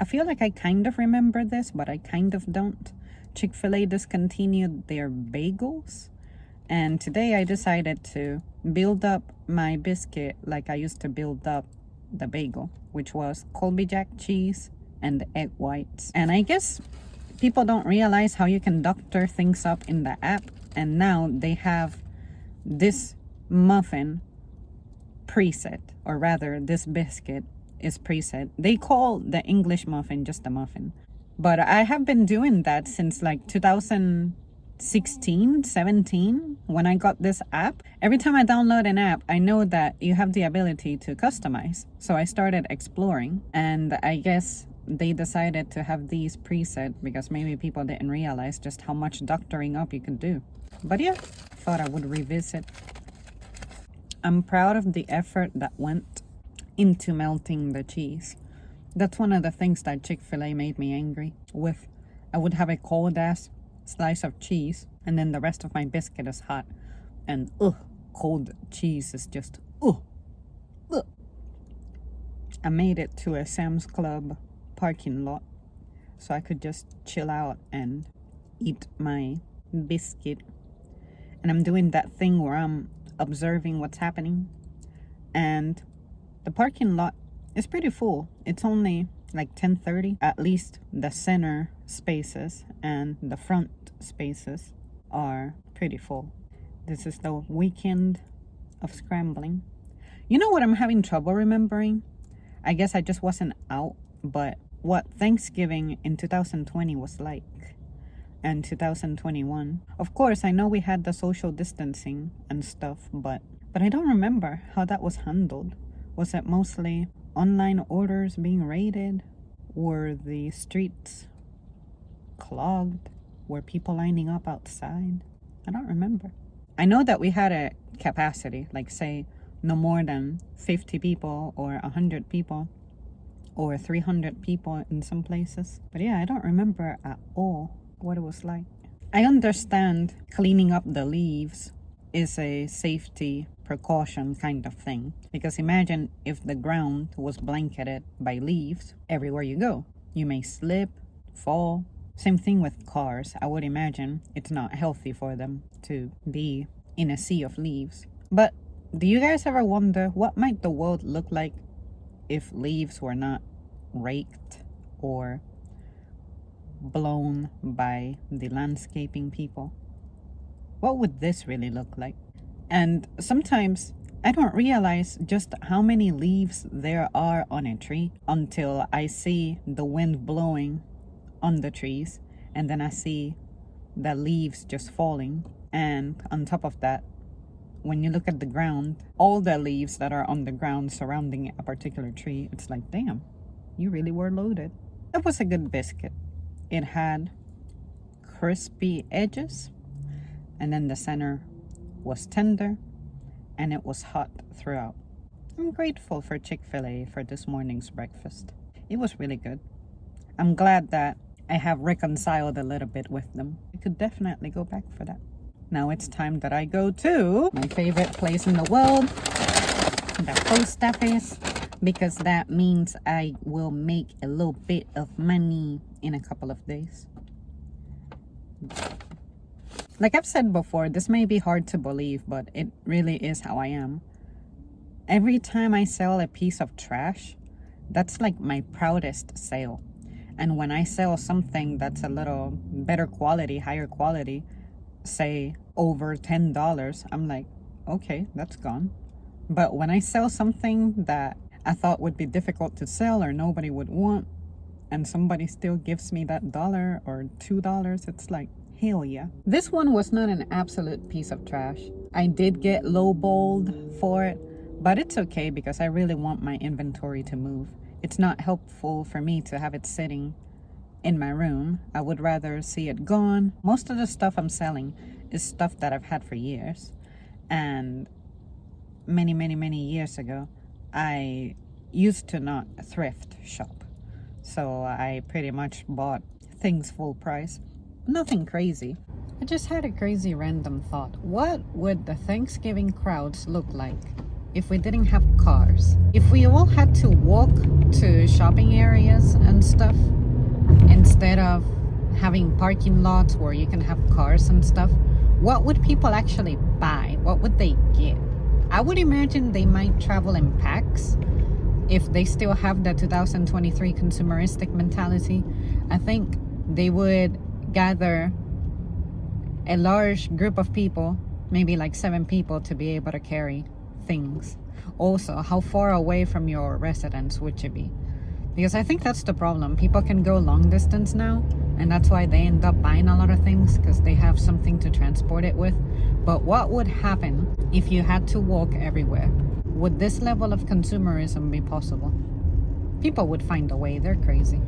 I feel like I kind of remember this, but I kind of don't. Chick-fil-A discontinued their bagels. And today I decided to build up my biscuit like I used to build up the bagel, which was Colby Jack cheese and the egg whites. And I guess people don't realize how you can doctor things up in the app. And now they have this muffin preset, or rather this biscuit is preset. They call the English muffin just a muffin. But I have been doing that since like 2016, 17, when I got this app. Every time I download an app, I know that you have the ability to customize. So I started exploring, and I guess they decided to have these preset because maybe people didn't realize just how much doctoring up you could do. But yeah, thought I would revisit. I'm proud of the effort that went into melting the cheese. That's one of the things that Chick-fil-A made me angry with. I would have a cold ass slice of cheese, and then the rest of my biscuit is hot. And cold cheese is just ugh. I made it to a Sam's Club parking lot so I could just chill out and eat my biscuit. And I'm doing that thing where I'm observing what's happening. And the parking lot is pretty full. It's only like 10:30. At least the center spaces and the front spaces are pretty full. This is the weekend of scrambling. You know what I'm having trouble remembering? I guess I just wasn't out, but what Thanksgiving in 2020 was like, and 2021. Of course, I know we had the social distancing and stuff, but I don't remember how that was handled. Was it mostly online orders being raided? Were the streets clogged? Were people lining up outside? I don't remember. I know that we had a capacity, like say no more than 50 people or 100 people or 300 people in some places. But yeah, I don't remember at all what it was like. I understand cleaning up the leaves is a safety precaution kind of thing, because imagine if the ground was blanketed by leaves everywhere you go. You may slip, fall. Same thing with cars. I would imagine it's not healthy for them to be in a sea of leaves. But do you guys ever wonder what might the world look like if leaves were not raked or blown by the landscaping people? What would this really look like? And sometimes I don't realize just how many leaves there are on a tree until I see the wind blowing on the trees, and then I see the leaves just falling. And on top of that, when you look at the ground, all the leaves that are on the ground surrounding a particular tree, it's like, damn, you really were loaded. It was a good biscuit. It had crispy edges, and then the center was tender, and it was hot throughout. I'm grateful for Chick-fil-A for this morning's breakfast. It was really good. I'm glad that I have reconciled a little bit with them. I could definitely go back for that. Now it's time that I go to my favorite place in the world, the post office, because that means I will make a little bit of money in a couple of days. Like I've said before, this may be hard to believe, but it really is how I am. Every time I sell a piece of trash, that's like my proudest sale. And when I sell something that's a little better quality, higher quality, say over $10, I'm like, okay, that's gone. But when I sell something that I thought would be difficult to sell or nobody would want, and somebody still gives me that $1 or $2, it's like, hell yeah. This one was not an absolute piece of trash. I did get lowballed for it, but it's okay because I really want my inventory to move. It's not helpful for me to have it sitting in my room. I would rather see it gone. Most of the stuff I'm selling is stuff that I've had for years. And many years ago, I used to not thrift shop. So I pretty much bought things full price. Nothing crazy. I just had a crazy random thought. What would the Thanksgiving crowds look like if we didn't have cars? If we all had to walk to shopping areas and stuff instead of having parking lots where you can have cars and stuff, what would people actually buy? What would they get? I would imagine they might travel in packs if they still have the 2023 consumeristic mentality. I think they would gather a large group of people, maybe like 7 people, to be able to carry things. Also, how far away from your residence would you be? Because I think that's the problem. People can go long distance now, and that's why they end up buying a lot of things, because they have something to transport it with. But what would happen if you had to walk everywhere? Would this level of consumerism be possible? People would find a way. They're crazy.